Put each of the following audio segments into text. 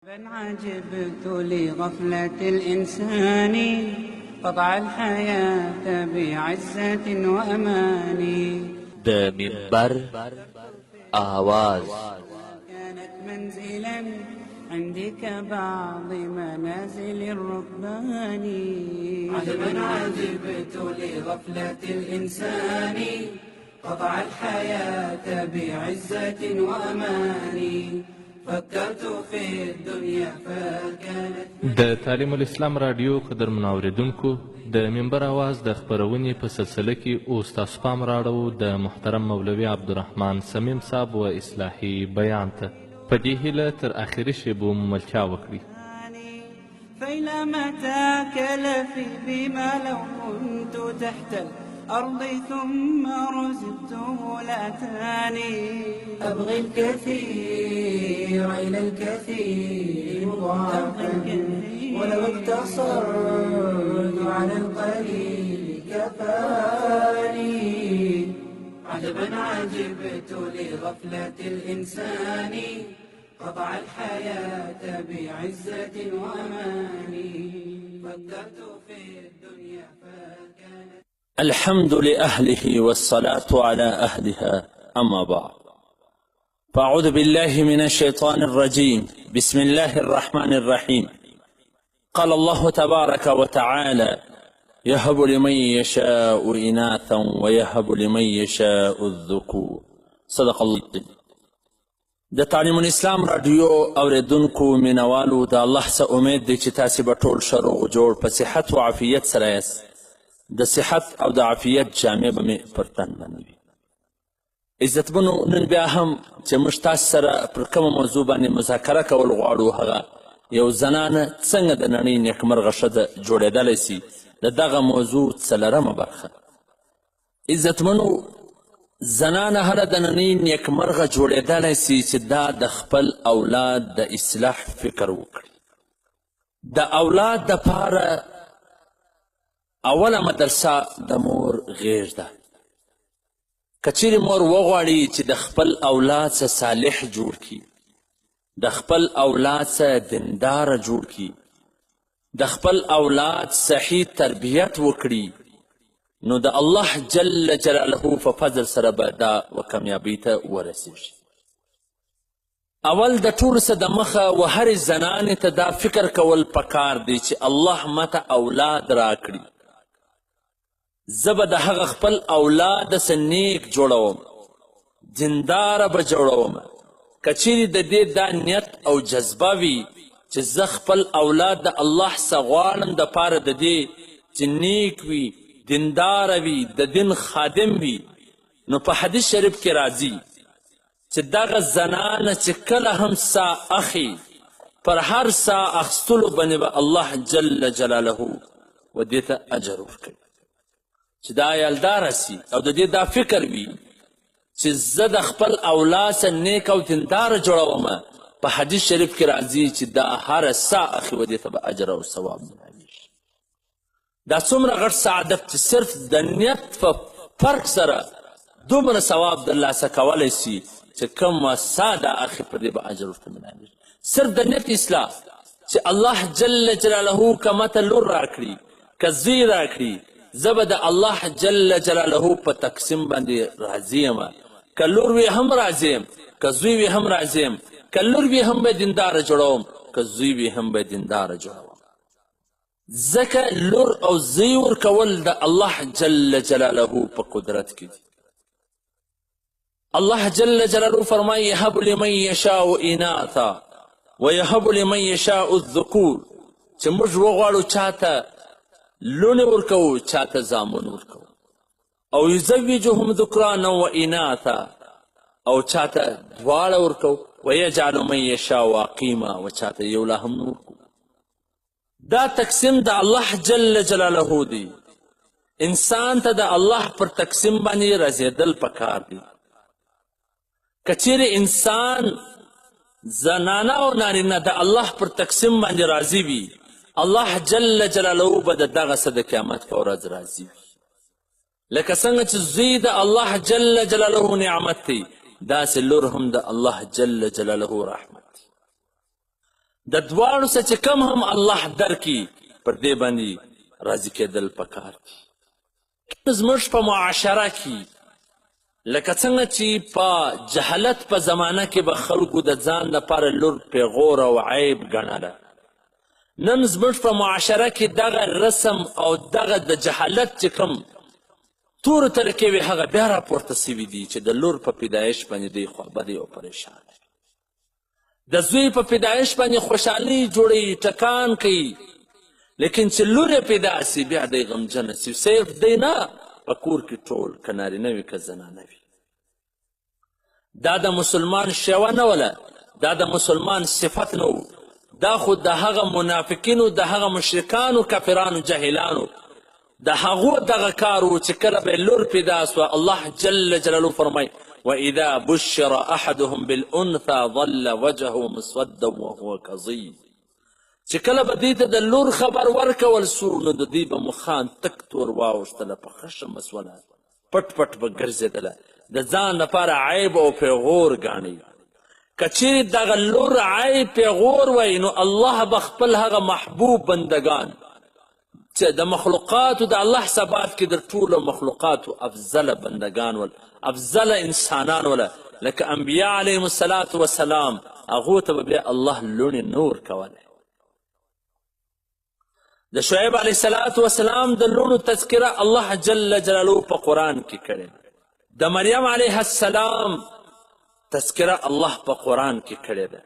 عجبت لغفلة الإنسان قطع الحياة بعزة وأمان. د منبر آواز كانت منزلا عندك بعض منازل الركبان. عجبا عجبت لغفلة الإنسان قطع الحياة بعزة وأمان. فكرت في الدنيا فكانت. د تعلیم الاسلام رادیو قدرمنو اوریدونکو، د منبر آواز د خپرونې په سلسله کې اوس تاسو پام راړو د محترم مولوي عبدالرحمن سمیم صاحب و اصلاحي بیان ته. په دې هیله تر آخري شیبو ملتیا وکړي. فإلى متى كلفي بما لو كنت تحت الأرض ثم رزقته لأتاني. أبغي الكثير إلى الكثير مضاعفا ولو اقتصرت على القليل كفاني. عجبا عجبت لغفلة الإنسان قطع الحياة بعزة وأمان. فكرت في الدنيا فكانت. الحمد لأهله والصلاة على أهلها، أما بعد، فأعوذ بالله من الشيطان الرجيم. بسم الله الرحمن الرحيم. قال الله تبارك وتعالى: يهب لمن يشاء إناثا ويهب لمن يشاء الذكور. صدق الله. د تعلیم الاسلام رادیو اوریدونکو مینوالو، د الله څخه امید دی چې تاسې به ټول ښه روغ جوړ په صحت و عافیت سره یاست. د صحت او د عافیت جامې به مې پر تن باندې وي. عزتمنو، نن بیا هم چې موږ تاسو سره پر کومه موضوع باندې مذاکره کول غواړو، هغه یو زنانه څنګه د نړۍ نیکمرغه ښځه جوړېدلی سي، د دغه موضوع څلرمه برخه. عزتمنو، زنانه هله د نړۍ نیکمرغه جوړېدلی سي چې دا د خپل اولاد د اصلاح فکر وکړي. د اولاد دپاره اوله مدرسه د مور غیږ ده. که چیرې مور وغواړي چې د خپل اولاد څخه صالح جوړ کړي، د خپل اولاد څخه دینداره جوړ کړي، د خپل اولاد صحیح تربیت وکړي، نو د الله جل جلاله په فضل سره به دا و کامیابۍ ته ورسیږي. اول د ټولو څه د مخه و هرې زنانې ته دا فکر کول پکار دی چې الله ماته اولاد راکړي، زه به د هغه خپل اولاد څه نیک جوړوم، دینداره به جوړوم. که چیرې د دې دا نیت او جذبه وي چې زه خپل اولاد د الله څخه غواړم دپاره د دې چې نیک وي، دینداره وي، د دین خادم وي، نو په حدیث شریف کې راځي چې دغه زنانه چې کله هم سا اخي، پر هر سا اخیستلو باندې به الله جل جلاله و دې ته اجر ورکوي. چې دا یلداره سي او د دې دا فکر وي چې زه د خپل اولاد څخه نیک او دینداره جوړوم، په حدیث شریف کې راځي چې دا هره سا اخي و دې ته به اجر او ثواب ملاویږي. دا څومره غټ سعادت چې صرف د نیت په فرق سره دومره ثواب ترلاسه کولی سي چې کومه سا دا اخي پر دې به اجر ورته ملاویږي. صرف د نیت اصلاح چې الله جل جلاله که ماته لور راکړي، که زوی راکړي، زه به د الله جل جلاله په تقسیم باندې راضي یم. که لور وي هم راضي یم، که زوی وي هم راضي یم. که لور وي هم به دینداره جوړوم، که زوی وي هم به دینداره جوړوم. ځکه لور او زوی ورکول د الله جل جلاله په قدرت کې دي. الله جل جلاله فرمایي: یهب لمن یشاء اناثا ویهب لمن یشاء الذکور. چې موږ وغواړو چاته لونې ورکوو، چاته زامن ورکوو. او یزوجهم ذکرانا و اناثا، او چاته دواړه ورکوو. ویجعل من یشاء عقیما، و چاته یو لا هم ورکوو. دا تقسیم د الله جل جلاله دی. انسان ته د الله پر تقسیم باندې رضیدل پکار دی. که چیرې انسان زنانه او نارینه د الله پر تقسیم باندې راضي وي، الله جل جلاله به د دغه څه د قیامت په ورځ راضي وي. لکه څنګه چې زوی د الله جل جلاله نعمت دی، داسې لور هم د الله جل جلاله رحمت دی. د دواړو څه چې کم هم الله درکي پر دې باندې راضي کېدل پکار دي. زموږ په معاشره کې لکه څنګه چې په جهالت په زمانه کې به خلکو د ځان لپاره لور پیغور او عیب ګڼله، نن زموږ په معاشره کې دغه رسم او دغه د جهالت چې کوم تورو طریقې وي هغه بیا راپورته سوي دي چې د لور په پیدایش باندې دوی خوابدی او پریشان دي. د زوی په پیدایش باندې خوشحالي جوړوي، ټکان کوي، لیکن چې لور یې پیدا سي بیا دی غمجنه سي. صرف دی نه، په کور کې ټول که نارینه وي که زنانه وي. دا د مسلمان شیوه نه وله، دا د مسلمان صفت نه و، دا خو د هغه منافقینو، د هغه مشرکانو، کافرانو، جاهلانو د هغو دغه کار و چې کله به لور پیدا سوه الله جل جلاله فرمایي وإذا بشر أحدهم بالأنثى ظل وجهه مسودا وهو كظيم. چې کله به دې ته د لور خبر ورکول سو نو د دوی به مخان تک تور واوښتله، په خښه مسوله پټ پټ به ګرځېدله، د ځان لپاره عیب او پیغور ګاڼي. که چیرې دغه لور عیب پیغور وی نو الله به خپل هغه محبوب بندگان چې د مخلوقاتو د الله ثبات کې د ټولو مخلوقاتو افضله بندگان ول، افضله انسانان وله، لکه انبیا علیهم الصلاة وسلام، هغو ته به بیا الله لوڼې نه ورکولی. د شعیب علیه الصلاة وسلام د لوڼو تذکره الله جل جلاله په قرآن کې کړې، د مریم علیه السلام تذکره الله په قرآن کې کړې ده.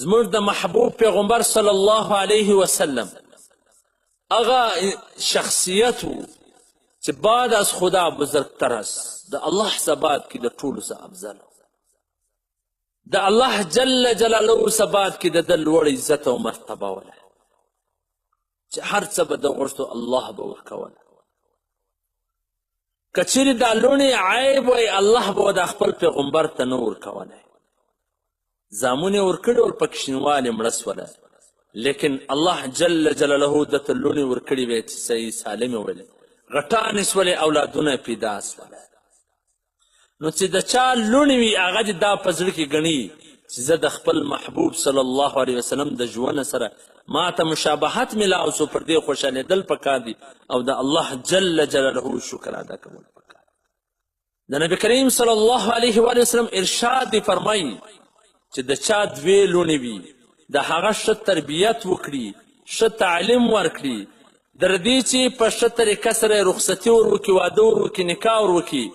زموږ د محبوب پیغمبر صلی الله علیه وسلم هغه شخصیت و چې بعد از خدا بزرگتر است، د الله ثبات کې د ټولو څه افضل، د الله جل جلاله ثبات کې د ده لوړ عزت او مرتبه وله، چې هر څه به د غوښتو الله به ورکوله. که چیرې دا لوڼې عیب وی الله به د خپل پیغمبر ته نه ورکولی. زامون یې ورکړي ول په کشنوالې مړه سوله، لیکن الله جل جلاله دته لوڼې ورکړي وې چې صحیح سالمې ولې غټانې سولې، اولادونه پیدا سوله. نو چې د چا لوڼې وي هغه دې دا په زړه کې ګڼي چې زه د خپل محبوب صلی الله علیه وسلم د ژوند سره ما ته مشابهت میلاو سو، پر دې خوشحالېدل پکار دي او د الله جل جلاله شکر ادا کول پکار دي. د نبی کریم صلی الله علیه وسلم ارشاد دی فرمایي چې د چا دوې لوڼې وي د هغه ښه تربیت وکړي، ښه تعلیم ورکړي، در دې چې په ښه طریقه سره رخصتي ور وکړي، واده ور وکړي، نکاح ور وکړي.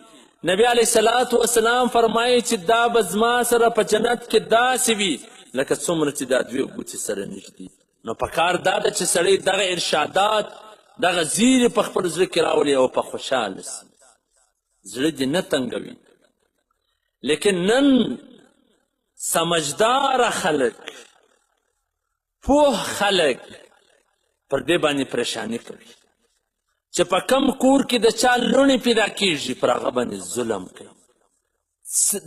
نبی علیه الصلاة وسلام فرمایي چې دا به زما سره په جنت کې داسې وي لکه څومره چې دا دوې ګوتې سره نږدې. نو پکار دا ده چې سړی دغه ارشادات دغه زیرې په خپل زړه کې راولي او په خوشحاله سي، زړه دې نه تنګوي. لیکن نن سمجداره خلک، پوه خلک پر دې باندې پریشانی کوي چې په کم کور کې د چا لوڼې پیدا کیږي پر هغه باندې ظلم کوي.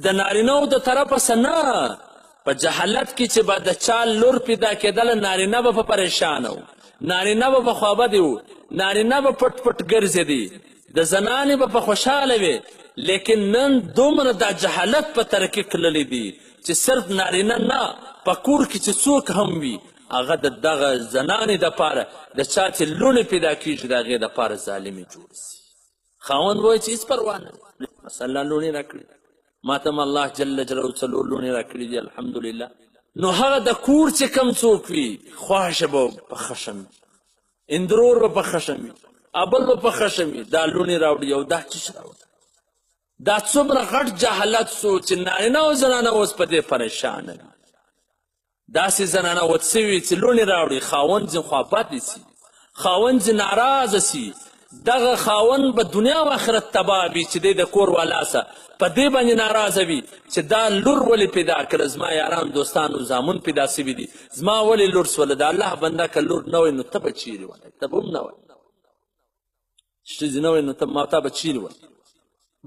د نارینهو د طرفه څه نه، په جهالت کې چې به د چا لور پیدا کېدله نارینه به په پریشانه و، نارینه به په خوابدې و، نارینه به پټ پټ ګرځېدي، د زنانې به په خوشحاله وې. لیکن نن دومره دا جهالت په ترقي کړلی دی چې صرف نارینه نه، په کور کې چې څوک هم وي هغه د دغه زنانې دپاره د چا چې لوڼې پیدا کېږي د هغې دپاره ظالمې جوړې سي. خاوند وایي چې هېڅ پروا نه دی، مثلا لوڼې راکړي، ما ته م الله جل جلاله څلور لوڼې راکړي دي الحمدلله. نو هغه د کور چې کم څوک وي خواشه به په خشم وي، اندرور به په خشم وي، ابل به په خشم وي، دا لوڼې راوړي او دا چیش راوړي. دا څومره غټ جهالت سو چې نارینه او زنانه اوس په دې پریشانه وي. داسې زنانه ود سوي چې لوڼې راوړي، خاوند ځین خوابدې سي، خاوند ځین ناراضه سي، دغه خاوند به دنیا و آخرت تباه وي چې دی د کور والا سه په دې باندې ناراضه وي چې دا لور ولې پیدا کړه، زما یاران دوستان او زامون پیدا سوي دي، زما ولې لور سوله. د الله بنده که لور نه وی نو ته به چیرې ولی، ته به هم نه وی، ښځې نه وی نو ما تا به چیرې ولی.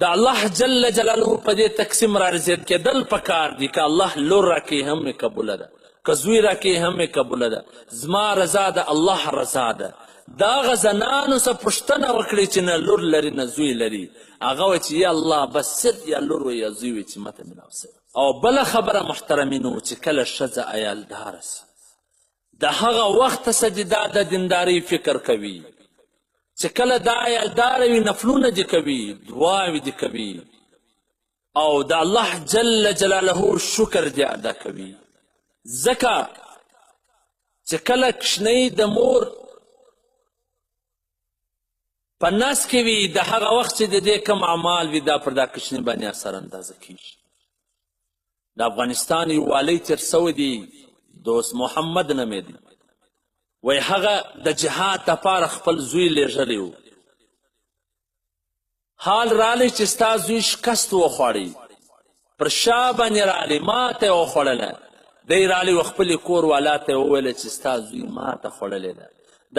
د الله جل جلاله په دې تقسیم را رضیت کېدل پکار دي. که الله لور راکوي هم یې قبوله ده، که زوی راکوي هم یې قبوله ده. زما رضا ده، الله رضا ده. د هغه زنانو څه پوښتنه وکړئ چې نه لور لري نه زوی لري، هغه وایي چې یا الله بس صرف یا لور وایي یا زوی وایي چې ماته میلاو سوی. او بله خبره محترمینو چې کله ښځه عیالداره سي د هغه وخته سجده د دیندارۍ فکر کوي چې کله دا عیالداره وي نفلونه دې کوي دعاوې دې کوي او د الله جل جلاله شکر دې ادا کوي ځکه چې کله کشنۍ د مور په نس کې وي د هغه وخت چې د دې کم اعمال وي دا پر دا کشنۍ باندې اثر اندازه کیږي د افغانستان یو والی تېر سوی دی دوست محمد نومې دی وی هغه د جهاد دپاره خپل زوی لیږلی و حال رالی چې ستا زوی شکست وخوړی پر شا باندې رالی ماته یې وخوړله دی رالی و خپلې کور والا ته یې وویله چې ستا زوی ماته خوړلې ده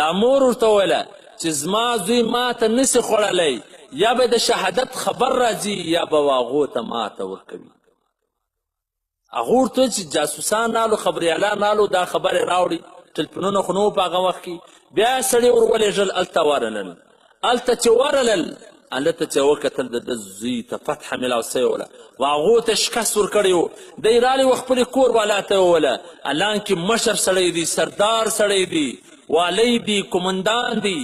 دا مور ورته وویله چې زما زوی ماته نسي خوړلی یا به د شهادت خبر راځي یا به هغو ته ماته ورکوي هغه ورته چې جاسوسان رالو خبریالان رالو دا خبرې راوړي ټلفونونه خو نه وو په هغه وخت کې بیا یې سړي ور ولېږل هلته ورلل هلته چې ورلل هلته چې وکتل د ده زوی ته فتحه میلاو سوې وله و هغو ته شکست ورکړی و دی رالی و خپلې کور والا ته وویله حالانکې مشر سړی دی سردار سړی دی والی دی کومندان دی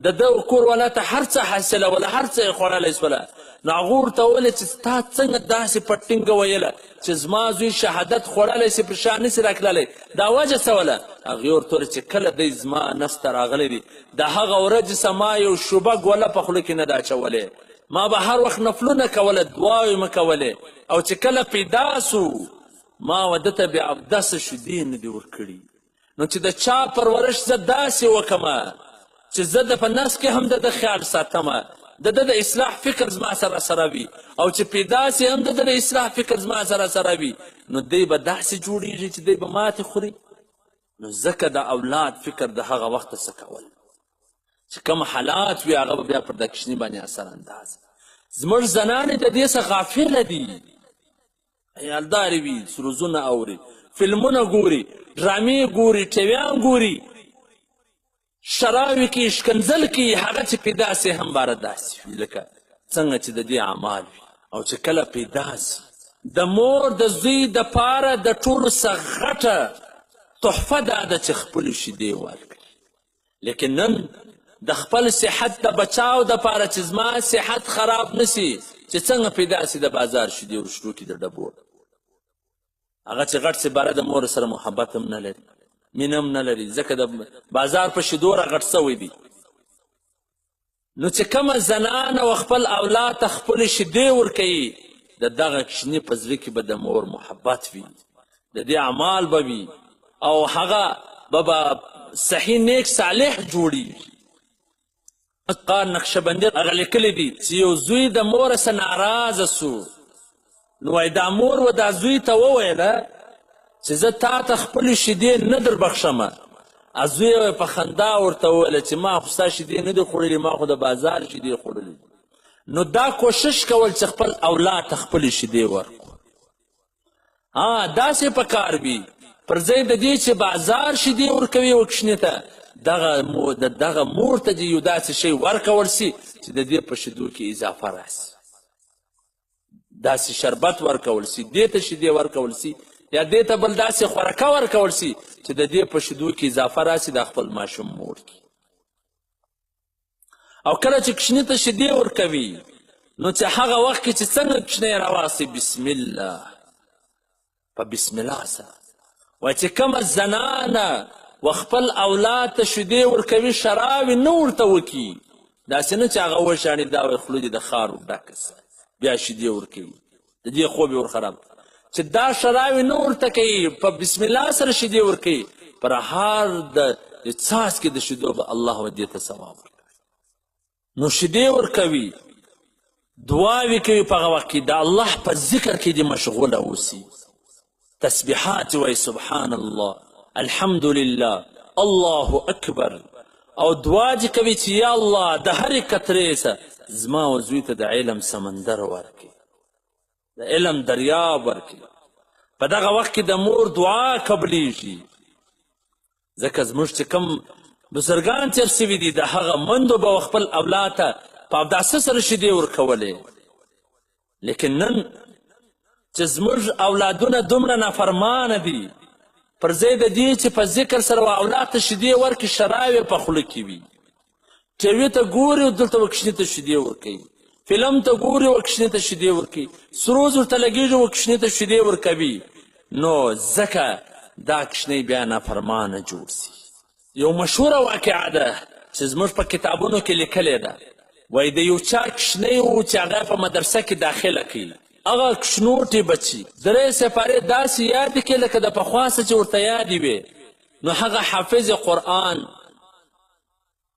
د ده کور والا ته هر څه حاصله وله هر څه یې خوړلی سوله نو هغه ورته وویله چې ستا څنګه داسې په ټینګه ویله چې زما زوی شهادت خوړلی سي پر شا نسي راکللی دا وجه څه وله هغې ورته وویله چې کله دی زما نس ته راغلی دی د هغه ورځې څه ما یو شوبه ګوله په خوله کې نه ده اچولی ما به هر وخت نفلونه کوله دعاوې مه کولې او چې کله پیدا سو ما و ده ته بې اودسه شیدې نه دي ورکړي نو چې د چا پرورش زه داسې وکمه چې زه د په نس کې هم د ده خیال ساتمه د ده د اصلاح فکر زما سره وي او چې پیدا سي هم د ده د اصلاح فکر زما سره وي نو دی به داسې جوړیږي چې دی به ماتې خوري نو ځکه د اولاد فکر د هغه وخته څه کول چې کوم حالات وي هغه به بیا پر د کشني باندې اثر انداز زموږ زنانې د دې څه غافله دي عیالدارې وي سروزونه اوري فلمونه ګوري ډرامې ګوري ټیویان ګوري شراوي کې شکنځل کې هغه چې پیدا سي هم باره داسې وي لکه څنګه چې د دې اعمال وي او چې کله پیدا سي د مور د زوی دپاره د ټولو څه غټه تحفه دا ده چې خپلې شیدې ورکړي لیکن نن د خپل صحت د بچاو دپاره چې زما صحت خراب نسي چې څنګه پیدا سي د بازار شیدې ورشرو کړي د ډبو هغه چې غټ سي باره د مور سره محبت هم نه لري مینه هم نه لري ځکه د بازار په شیدو راغټ سوی دي نو چې کومه زنانه و خپل اولاد ته خپلې شیدې ورکوي د دغه کشني په زړه کې به د مور محبت وي د دې اعمال به وي او هغه به صحیح نیک صالح جوړیږي قار نقشبندي هغه لیکلی دي چې یو زوی د موره څه ناراضه سو نو وایي دا مور و دا زوی ته وویله چې زه تا ته خپلې شیدې نه در بخښمه زوی یې په خندا ورته وویله چې ما خو ستا شیدې نه دي خوړلې ما خو د بازار شیدې خوړلې نو دا کوشش کول چې خپل اولاد ته خپلې شیدې ورکړو داسې په کار وي پر ځای د دې چې بازار شیدې ورکوي وکشنې ته دغه مور ته دې یو داسې شی ورکول سي چې د دې په شیدو کې اضافه راسي داسې شربت ورکول سي دې ته شیدې ورکول سي یا دې ته بل داسې خوراکه ورکول سي چې د دې په شیدو کې اضافه راسي د خپل ماشوم مور کې او کله چې کشنې ته شیدې ورکوي نو چې هغه وخت کې چې څنګه کشنۍ راواسي بسم الله په بسم الله سره وایي چې کومه زنانه و خپل اولاد ته شیدې ورکوي شراوې نه ورته وکړي داسې نه چې هغه وشاڼي دا وایي خوله دې د خارو ډکه سه بیا شیدې ورکوي د دې خوب یې ورخراب چې دا شراوې نه ورته کوي په بسم الله سره شیدې ورکوي پر هر د څاڅکې د شیدو به الله و دې ته ثواب ورکوي نو شیدې ورکوي دعاوې کوي په هغه وخت کې د الله په ذکر کې دې مشغوله اوسي تسبیحات وایي سبحان الله الحمد لله الله اکبر او دعا دې کوي چې یا الله د هرې قطرې څه زما و زوی ته د علم سمندر ورکړي د علم دریاب ورکړي په دغه وخت کې د مور دعا قبلیږي ځکه زموږ چې کوم بزرګان تېر سوي دي د هغه مندو به خپل اولاد ته په اوداسه سره شیدې ورکولې لیکن نن چې زموږ اولادونه دومره نافرمانه دي پر ځای د دې چې په ذکر سره و اولاد ته شیدې ورکړي شراوې په خوله کې وي ټیوي ته ګوري او دلته وکشنې ته شیدې ورکوي فلم ته ګوري وکشنې ته شیدې ورکوي سروز ورته لګېږي وکشنې ته شیدې ورکوي نو ځکه دا کشنۍ بیا نافرمانه جوړ سي یو مشهوره واقعه ده چې زموږ په کتابونو کې لیکلې ده وایي د یو چا کشنۍ و چې هغه په مدرسه کې داخله کوي هغه کشنوټې بچي 3 سپارې داسې یادې کړي لکه د پخوا څه چې ورته یادې وې نو هغه حافظ قرآن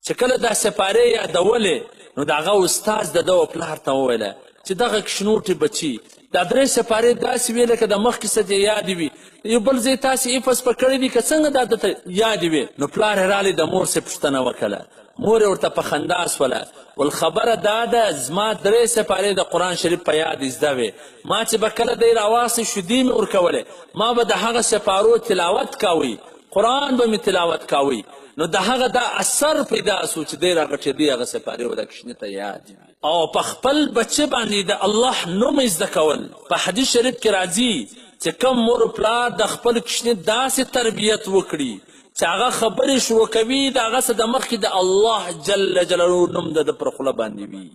چې کله دا سپارې یادولې نو د هغه استاز د ده و پلار ته وویله چې دغه کشنوټې بچي دا 3 سپارې داسې وې لکه د مخکې څه چې یادې وي یو بل ځای تاسې حفظ په کړی دي که څنګه دا درته یادې وې نو پلار یې رالی د مور سې پوښتنه وکړله مور یې ورته په خندا سوله ول خبره دا ده زما 3 سپارې د قرآن شریف په یاد زده وې ما چې به کله دی راواخیستې شیدې مې ورکولې ما به د هغه سپارو تلاوت کاوی قرآن به مې تلاوت کاوی نو د هغه دا اثر پیدا سو چې دی راغټېدی هغه سپارې و د کشنې ته یاد وي او په خپل بچه باندې د الله نوم زده کول په حدیث شریف کې راځي چې کم مور پلار د خپل کشنې داسې تربیت وکړي چې هغه خبرې شروع کوي د هغه څه د مخکې د الله جل جلاله نوم د پر خوله باندې وي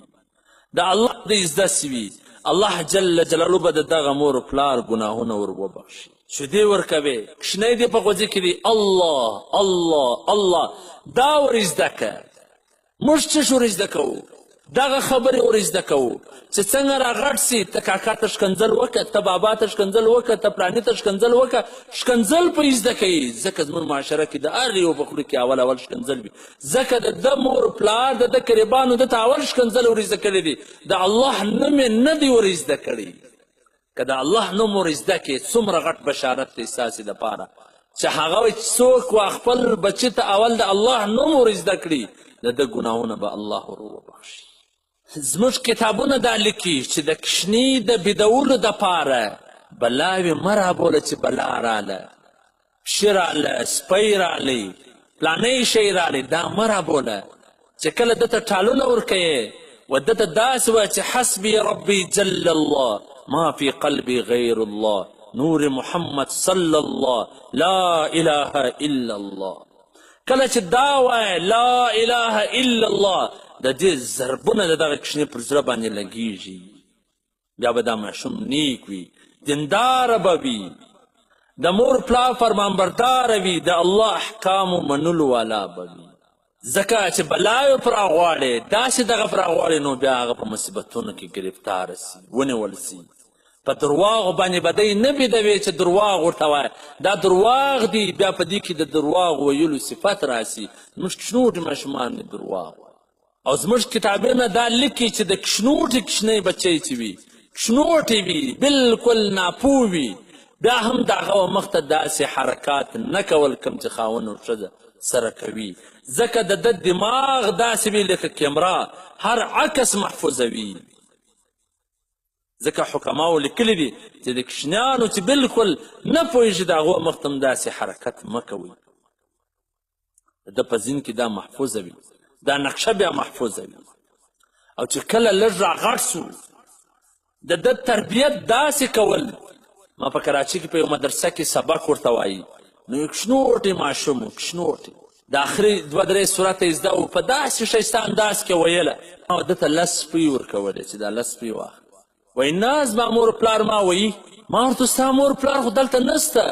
د الله د زده سي وي الله جل جلاله به د دغه مور پلار ګناهونه ور وبخشي شیدې ورکوې کشنۍ دې په غوځې کې دي الله الله الله دا ور زده که موږ څه شو ور زده کوو دغه خبرې ور زده کوو چې څنګه راغټ سي ته کاکا ته ښکنځل وکړه ته بابا ته ښکنځل وکړه ته پلاني ته ښکنځل وکړه ښکنځل په زده کوي ځکه زموږ معاشره کې د هر یو په خوله کې اول ښکنځل وي ځکه د ده مور پلار د ده قریبانو ده ته اول ښکنځل ور زده کړی دي د الله نوم یې نه دی ور زده کړی که د الله نوم ور زده کړې څومره غټ بشارت دی ستاسې دپاره چې هغه وایي چې څوک وا خپل بچي ته اول د الله نوم ور زده کړي د ده ګناهونه به الله ور وبخشي زموږ کتابونه دا لیکي چې د کشنې د بیدولو دپاره بلاوې مه رابوله چې بلا راله پشي راله سپی رالی پلانی شی رالی دا مه رابوله چې کله ده ته ټالونه ورکوې و ده ته داسې وایه چې حسبي ربي جل الله ما في قلبي غير الله نور محمد صلى الله لا اله الا الله کله چې دا وایه لا اله الا الله د دې ضربونه د دغه کشنې پر زړه باندې لګیږي بیا به دا ماشوم نیک وي دینداره به وي د مور پلار فرمانبرداره وي د الله احکامو منلو والا به وي ځکه چې بلاوې پر راغواړې داسې دغه پر راغواړې نو بیا هغه په مصیبتونو کې ګرفتاره سي ونیول سي په درواغو باندې به دی نه بېدوې چې درواغ ورته وایه دا درواغ دي بیا په دې کې د درواغ ویلو صفت راسي زموږ کشنوټې ماشومان دي درواغ او زموږ کتابونه دا لیکي چې د کشنوټې کشنۍ بچی چې وي کشنوټې وي بلکل ناپوه وي بیا هم د هغه مخته داسې حرکات نه کول کوم چې خاوند او ښځه سره کوي ځکه د ده دماغ داسې وي لکه کیمرا هر عکس محفوظه وي ځکه حکماو لیکلي دي چې د کشنیانو چې بلکل نه پوهېږي د هغو مخته هم داسې حرکت مه کوئ د ده په ذهن کې دا محفوظه وي دا نقشه بیا محفوظه وي او چې کله لږ راغټ سو د ده تربیت داسې کول ما په کراچۍ کې په یو مدرسه کې سبق ورته وایي نو یو کشنوټې ماشوم و کشنوټې د آخري 2-3 سورته یې زده و په داسې ښایسته انداز کې ویله او ده ته 10 سپۍ ورکولې چې دا 10 سپۍ واخله وایي نه زما مور پلار ما وایي ما ورته ستا مور پلار خو دلته نسته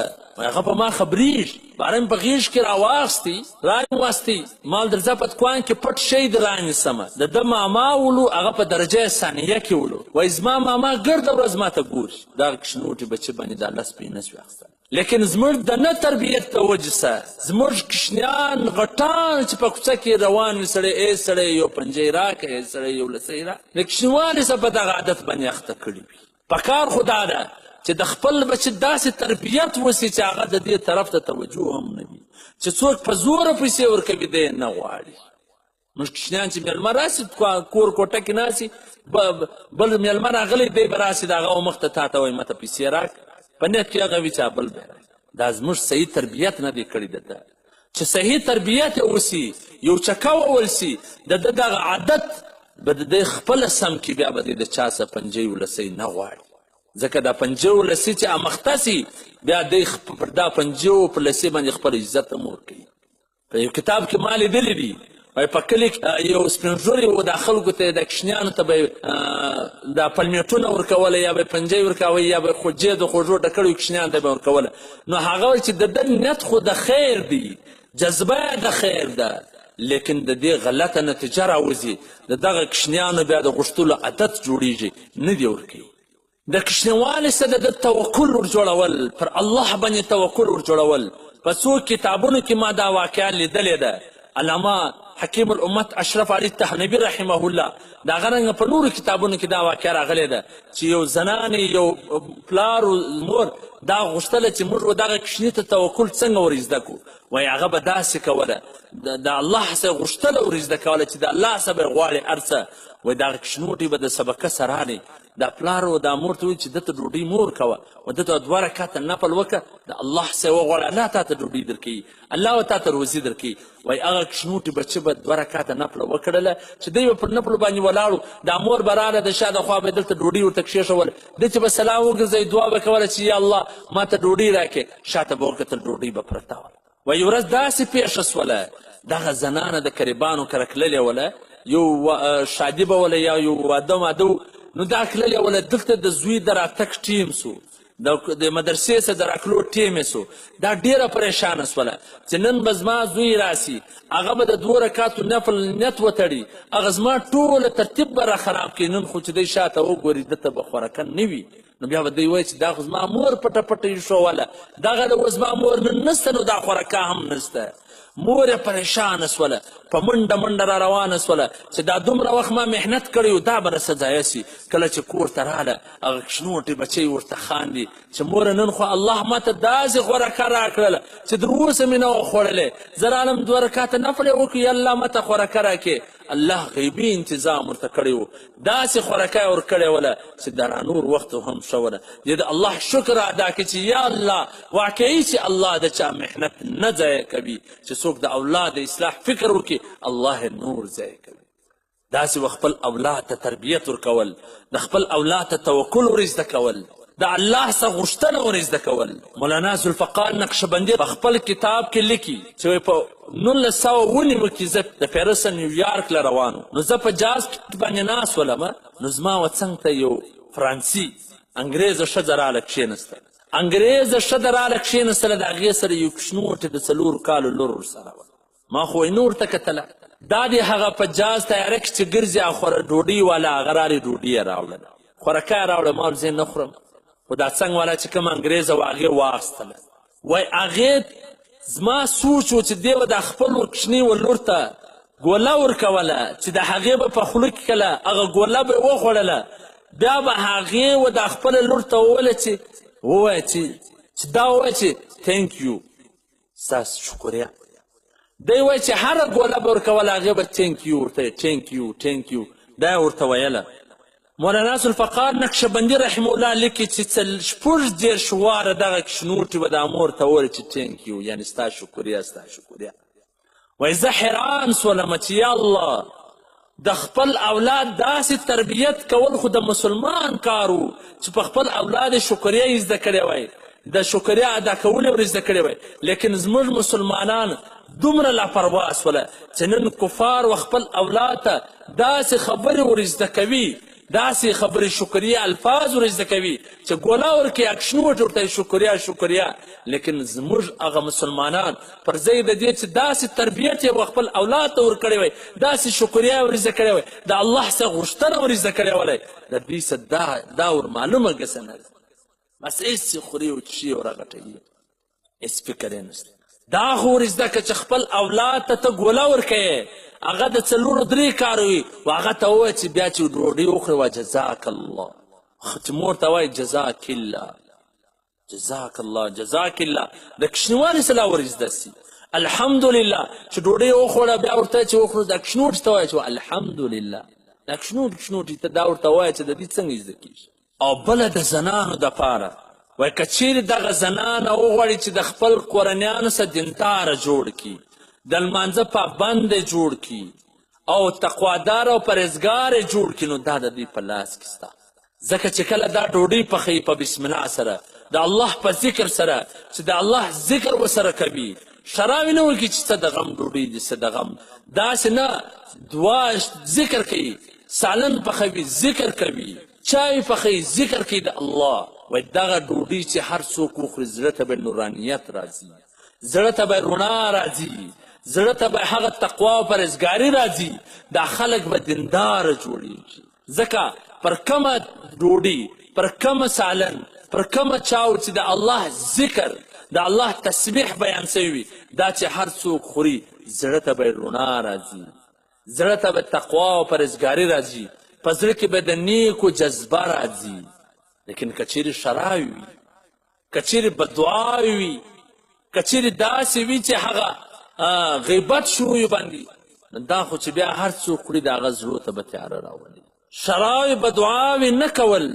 هغه په ما خبریږي باره مې په غېږ کې راواخستې رانیواستې ما ول درځه په تکوان کې پټ شی در رانیسمه د ده ماما ولو هغه په درجه ثانیه کې ولو وایي زما ماما ګرده ورځ ما ته ګوري دغه کشنوټې بچه باندې دا 10 سپۍ نه سوې اخیستلی لیکن زموږ د نه تربیت د وجې سه زموږ کشنیان غټان چې په کوڅه کې روان وي سړی ای سړی یو پنجی راکړه ای سړی یو لسی را د کشنیوالې سه په دغه عادت باندې اخته کړي وي پکار خو دا ده چې د خپل بچه داسې تربیت وسي چې هغه د دې طرف ته توجه هم نه وي چې څوک په زوره پیسې ورکوي دی نه غواړي موږ کشنیان چې میلمه راسي کور کوټه کې ناسي بل میلمه راغلی دی به راسي د هغه مخ ته تا ته وایي ماته پیسې راکړه په نیت کې هغه وي چې بل به دا زموږ صحیح تربیت نه دی کړی ده چې صحیح تربیت یې وسي یو چکه وول سي د ده دغه عادت به د دی خپله سم کې بیا به دی د چا څه پنجۍ ولسی نه غواړي ځکه دا پنجه و لسې چې امخته سي بیا دی پر دا پنجه و په لسې باندې خپل عزت هم ورکوي. په یو کتاب کې ما لیدلی دي وایي په کلي کې یو سپین ږیری و دا خلکو ته د کشنیانو ته به دا پلمېټونه ورکوله یا به پنجې ورکوئ یا به خوجې د خوږو ډکړیو کشنیانو ته به ورکوله. نو هغه وایي چې د ده نیت خو د خیر دی، جذبه یې د خیر ده، لیکن د دې غلطه نتیجه راوځي د دغه کشنیانو بیا د غوښتلو عادت جوړیږي، نه دی ورکوي. د کشنیوالي سره د توکل ورجوړول، پر الله باندې توکل ورجوړول. په څو کتابونو کې ما دا واقعه لیدلې ده. علامه حکیم الامت اشرف علي تهنوي رحمه الله د هغه رنګه په نورو کتابونو کې دا واقعه راغلې ده چې یو زنانې یو پلار مور دا غوښتله چې موږ دغه کشني ته توکل څنګه ور زده کړو. وایي هغه به داسې کوله، د الله څخه غوښتله ور زده کوله چې د الله څخه به یې غواړي هر څه. وایي دغه کشنوټي به د سبقه سرانې دا پلار و دا مور ته وایي چې ده ته ډوډۍ مه ورکوه، و ده ته 2 رکعته نفل وکړه، د الله څخه وغواړه الله تا ته ډوډۍ درکوي، الله به تا ته روزي درکوي. وایي هغه کشنوټي بچه به 2 رکعته نفله وکړله چې دی به پر نفلو باندې ولاړو، دا مور به راغله د شا د خوا به یې دلته ډوډۍ ورته کښېښوله، ده چې به سلام وګرځوي دعا به کوله چې یا الله ما ته ډوډۍ راکړې، شاته به ورکتل ډوډۍ به پرته وه. وایي ورځ داسې پیښه سوله دغه زنانه د قریبانو کره تللې وله، یو شادي به وله یا یو واده ماده، نو دا تللې وله دلته د زوی د راتګ ټیم سو، د مدرسې څخه د راکلو ټیم سو. دا ډیره پریشانه سوله چې نن به زما زوی راسي، هغه به د 2 رکعاتو نفل نیت وتړي، هغه زما ټوله ترتیب به را خراب کړي. نن خو چې دی شاته وګوري ده ته به خورکن نه وي، نو بیا به دی وایي چې دا خو زما مور پټه پټه ایښوله، دغه د زما مور نن نسته، نو دا خورکه هم نسته. مور یې پریشانه سوله، په منډه منډه را روانه سوله چې دا دومره وخت ما محنت کړی و دا به رسه ضایع سي. کله چې کور ته راله هغه کشنوټې بچی ورته خاندي چې موره نن خو الله ما ته داسې خورکه راکړله چې تر اوسه مې نه وه خوړلې، زه رالم 2 رکعته نفل یې وکړو یا الله ما ته خورکه راکړې. الله غیبي انتظام ورته کړی و، داسې خورکه یې ورکړې وله چې د رانور وخت هم ښه وله. د الله شکر ادا کړي چې یا الله واقعي چې الله د چا محنت نه ضایع کوي، چې څوک د اولاد د اصلاح فکر وکړي الله نور ضایع کوي. داسې و خپل اولاد ته تربیت ورکول، د خپل اولاد ته توکل ور زده کول، د الله څخه غوښتنه ور زده کول. مولانا ذوالفقار نقشبندي په خپل کتاب کې لیکي چې په 1909 کې زه د پیرس نیویارک له روان، نو زه په جاز باندې ناست ولم، نو زما و څنګ ته یو فرانسي انګریزه ښځه راله کښېنسته، انګریزه ښځه راله کښېنستله، د هغې سره یو کوچنوټې د 4 کالو لور ورسره وه. ما خو یې نور ته کتله، دا د هغه په جاز تیاره کې چې ګرځي او ډوډۍ والا هغه رالې ډوډۍ یې راوړله، خورکه یې راوړه، ما زه نه خورم، خو دا څنګ والا چې کوم انګریزه وه هغې واخیستله. وایي هغې زما سوچ و چې دی به د خپل ورکشنۍ و لور ته ګوله ورکوله چې د هغې به په خوله کې کله هغه ګوله به یې وخوړله، بیا به هغې و د خپله لور ته وویله چې ووایه چې دا ووایه چې تھینک یو، ستاسو شکریه. دی وایي چې هره ګوله به ورکوله هغې به تھینک یو ورته تھینک یو تھینک یو دا یې ورته ویله. مولانا ذوالفقار نقشبندي رحمه الله لیکي چې 46 واره دغه کشنوټې به دا مور ته وویل چې تھینک یو، یعنې ستا شکریه ستا شکریه. وایي زه حیران سولم چې یا الله د خپل اولاد داسې تربیت کول خو د مسلمان کار و چې په خپل اولاد یې شکریه یې زده کړې وای، د شکریه ادا کول یې ور زده کړې وای. لیکن زموږ مسلمانان دومره لاپروا سوله چې نن کفار و خپل اولاد ته داسې خبرې ور زده کوي، داسې خبرې شکریه الفاظ ور زده کوي چې ګوله ورکړي اکشنوټ ورته شکریه شکریه. لیکن زموږ هغه مسلمانان پر ځای د دې چې داسې تربیت یې خپل اولاد ته ورکړی وی، داسې شکریه ور زده کړی وی، د الله څخه غوښتنه ور زده کړی ولی، د دوی څه دا ور معلومه ګسه نه ده، بس هېڅ خوري او څښي او راغټوي، هېڅ فکر یې نشته. دا خو ور زده که چې خپل اولاد ته ته ګوله ورکوې، هغه د 4-3 کار وي و هغه ته ووایه چې بیا چې ډوډۍ وخورې وایه جزاک الله، چې مور ته وایي جزاک الله جزاک الله جزاک الله، د کشنوالي سره ور زده سي. الحمدلله چې ډوډۍ وخوړه بیا ورته چې وخورو دا کشنوټ ته وایه چې الحمدلله، دا کشنوټ ته دا ورته وایه چې د دې څنګه زده کېږي. او بله د زنانو دپاره وایي که چیرې دغه زنانه وغواړي چې د خپل کورنیانو سره دینداره جوړ کړي، د لمانځه پابند یې جوړ کړي او تقوادار او پرهیزګار یې جوړ کړي، نو دا د دوی په لاس کې سته. ځکه چې کله دا ډوډۍ پخوي په بسم الله سره د الله په ذکر سره چې د الله ذکر ورسره کوي شراوي نه وکړي چې څه د غم ډوډۍ دي څه د غم داسې نه دعا ذکر کوي سالن پخوي ذکر کوي چای پخوي ذکر کوي د الله وایي دغه ډوډۍ چې هر څوک وخوري زړه ته به نورانیت راځي زړه ته به رڼا راځي زړه ته به هغه تقوا او پرهیزګاري راځي دا خلک به دینداره جوړېږي ځکه پر کومه ډوډۍ پر کومه سالن پر کومه چاو چې د الله ذکر د الله تسبیح بیان شوی وي دا چې هر څوک خوري زړه ته به رڼا راځي زړه ته به تقوا او پرهیزګاري راځي په زړه کې به د نیکو جذبه راځي لیکن که چیرې شراوي وي که چیرې بددعاوې وي که چیرې داسې وي چې هغه غیبت شروع باندې دا خو چې بیا هر څوک خوري د هغه زړو ته به تیاره راولي شراوي بددعاوې نه کول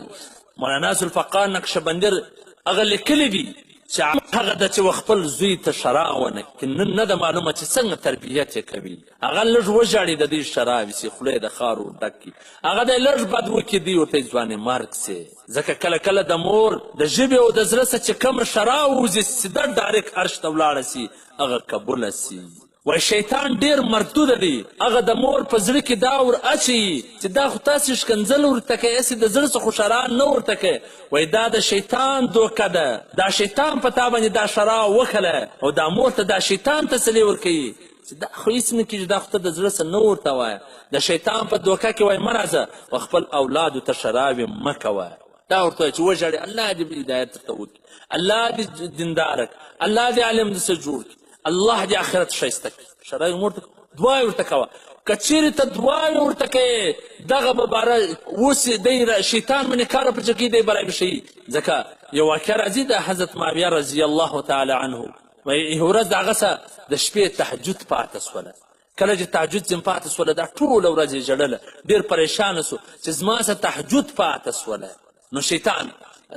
مولانا ذوالفقار نقشبندر هغه لیکلی دي چې هغه ده چې خپل زوی ته شرا ونه کړي نه ده معلومه چې څنګه تربیت یې کوي هغه لږ وژاړي د دې شراوي سي خوله د خارو ډک کړي هغه دی لږ بد وکړي دی ورته یې ځوانې مرګ سي ځکه کله کله د مور د ژبې او د زړه څه چې کومه شرا ووځي سیده ډایرکټ عرش ته ولاړه سي هغه قبوله سي وای شیطان ډیر مردود دی هغه د مور په زړه کې دا ور اچوي چې دا خو تاسې ښکنځل ورته کوي هسې د زړه څخه شرا نه ورته کوي وایي دا د شیطان دوکه ده دا شیطان په تا باندې دا شرا وکړه او دا مور ته دا شیطان تسلي ورکوي چې دا خو هېڅ نه کېږي دا خو ته د زړه څه نه ورته وایه د شیطان په دوکه کې وایي مه راځه او خپل اولادو ته شراوې مه کوه دا ورته وایي چې وژاړې الله دې هدایت درته وکړي الله دې دینداره کړي الله دې عالم دې څه جوړ کړي الله دې آخرت ښایسته کړي شرایط مور ته دعا ورته کوه که چیرې ته دعا ورته کوې دغه به باره اوس دی شیطان باندې کار په چکې دی برابر شي ځکه یو واقعه راځي د حضرت معاویه رضی الله تعالی عنه وایي یوه ورځ د هغه څه د شپې تهجد پاته سوله کله چې تهجد ځین پاته سوله دا ټوله ورځ یې ژړله ډېر پریشانه سو چې زما څه تهجد پاته سوله نو شیطان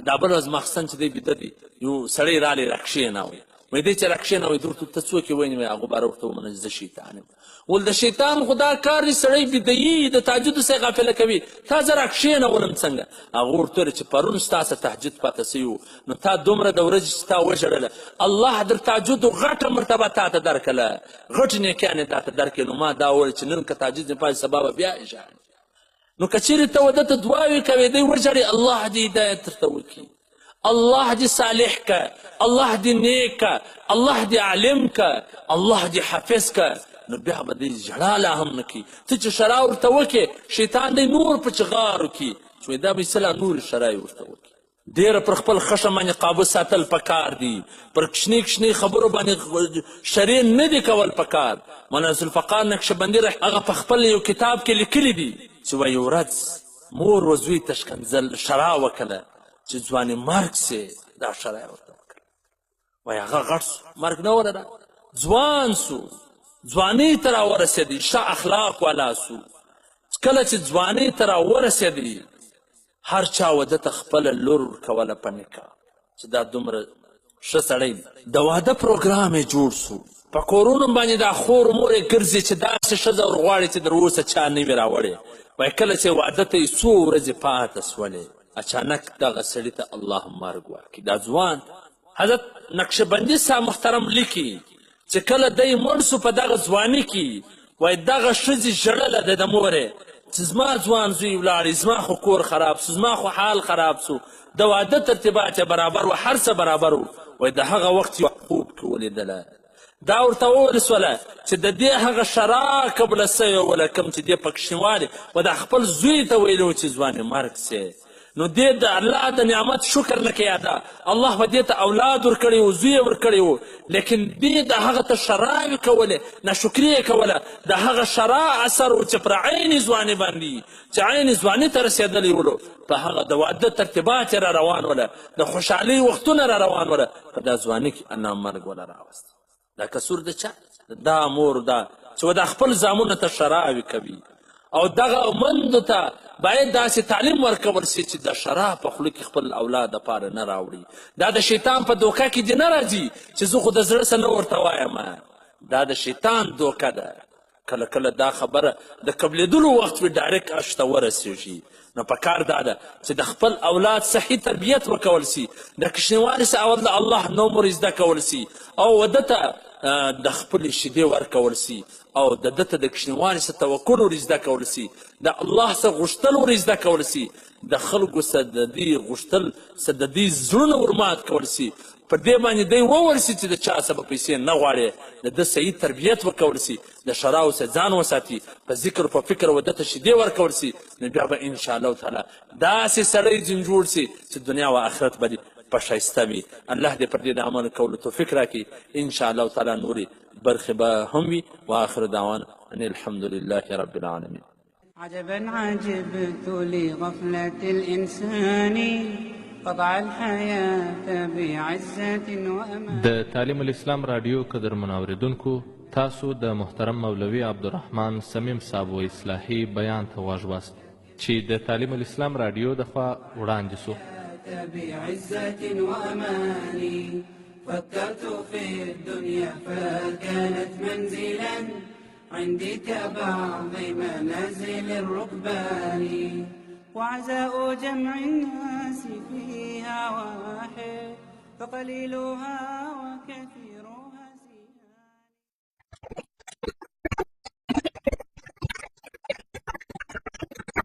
دا بله ورځ ماخستن چې دی بیده دی یو سړی رالی راکښېناوی وایي دی چې راکښېناوی ده ورته ته څوک یې ویل وایي هغو باره ورته ومنه زه شیطان یم ول د شیطان خو دا کار دی سړی بیدهیي د تهجدو څخه غافله کوي تا زه راکښېنولم څنګه هغه ورته ویل چې پرون ستا څه تهجد پاته سوي وو نو تا دومره د ورځې چې تا وژړله الله در تهجدو غټه مرتبه تا ته درکړله غټ نیکیان یې تا ته درکړې نو ما دا وویل چې نن که تهجد ځې پاتې سبا به بیا یې ژاړې نو که چیرې ته وده ته دعاوې کوې دی وژړې الله دې هدایت درته وکړي الله دې صالح که الله دې نیک که الله دې عالم که الله دې حافظ که نو بیا به دې ژړا لا هم نه کوي ته چې شرا ورته وکړې شیطان دی نور په چغارو کې چې دا به یې څه لا نورې شرایې ورته وکړي ډېره پر خپل خشم باندې قابو ساتل پکار دي پر کشنی کشنی خبرو باندې شرې نه دي کول پکار مولانا ذوالفقار نقشبندي هغه په خپل یو کتاب کې لیکلي دي چې وایي ورځ مور و زوی ته ښکنځل شرا وکړله چې ځوانې مرګ سي دا شرا یې ورته وکړه وایي هغه غټ سو مرګ نه ولره ځوان سو ځوانۍ ته راورسېدی ښه اخلاق والا سو کله چې ځوانۍ ته راورسېدی هر چا وده ته خپله لور ورکوله په نکاح چې دا دومره ښه سړی دی د واده پروګرام یې جوړ سو په کورونو باندې دا خور مور یې ګرځي چې داسې ښځه ورغواړي چې در اوسه چا نه وي راوړې وایي کله چې واده ته یې څو ورځې پاته سولې اچانک دغه سړي ته الله مرګ ورکړي دا ځوان حضرت نقشبندي صاحب محترم لیکي چې کله دی مړ سو په دغه ځواني کې وایي دغه ښځې ژړله د مورې چې زما ځوان زوی ولاړی زما خو کور خراب سو زما خو حال خراب سو د واده ترتیبات برابر و هر څه برابر و وایي د هغه وخت یو خوب کې ولیدله دا ورته وویل سوله چې د دې هغه شرا قبله سوې وله کوم چې دې په کښېنوالې و دا خپل زوی ته ویلي و چې ځوانې مرګ سې نو دې د الله د نعمت شکر نه کوي ادا الله به دې ته اولاد ورکړی و زوی یې ورکړی و لیکن دې د هغه ته شراوې کولې ناشکري یې کوله د هغه شرا اثر و چې پر عین ځوانۍ باندې چې عین ځوانۍ ته رسېدلی ولو په هغه د واده ترتیبات یې را روان وله د خوشحالۍ وختونه را روان وله په دا ځوانۍ کې انا مرګ وله راوسته دا کسور د چا دا مور دا چې دا خپل زامنو ته شراوې کوي او دغه مندو ته باید داسې تعلیم ورکول سي چې د شرا په خوله کې خپل اولاد دپاره نه راوړي دا د شیطان په دوکه کې دې نه راځي چې زه خو د زړه څه نه ورته وایم دا د شیطان دوکه ده کله کله دا خبره د قبلېدلو وخت وي ډایرکټ عرش ته ورسېږي نو پکار دا ده چې د خپل اولاد صحیح تربیت وکول سي د کوچنیوالي څه اول د الله نوم ور زده کول سي او ده ته د خپلې شیدې ورکول سي او د ده ته د کوچنیوالي څه توکل ور زده کول سي د الله څه غوښتل ور زده کول سي د خلکو څه د دې غوښتل څه د دې زړونه ور مات کول سي پر دې باندې دی وویل سي چې د چا څه به پیسې نه غواړې د ده صحیح تربیت وکول سي د شراو څه ځان وساتي په ذکر په فکر و ده ته شیدې ورکول سي نو بیا به انشاءالله تعالی داسې سړی ځین جوړ سي چې دنیا و آخرت به په ښایسته وي الله دې پر دې د عمل کولو توفیق راکړي انشاءالله تعالی نورې برخې به هم وي و آخر دعوانا ان الحمد لله رب العالمين. عجبا عجبت لغفلة الإنسان قطع الحياة بعزة وأمان. د تعلیم الاسلام رادیو قدرمن اوریدونکو تاسو د محترم مولوي عبدالرحمن سمیم صاحب و اصلاحي بیان ته غوږ واست چې د تعلیم الاسلام رادیو دخوا وړاندې سو. بعزة وأمان فكرت في الدنيا فكانت منزلا عندي كبعض منازل الركبان وعزاء جمع الناس فيها واحد فقليلها وكثير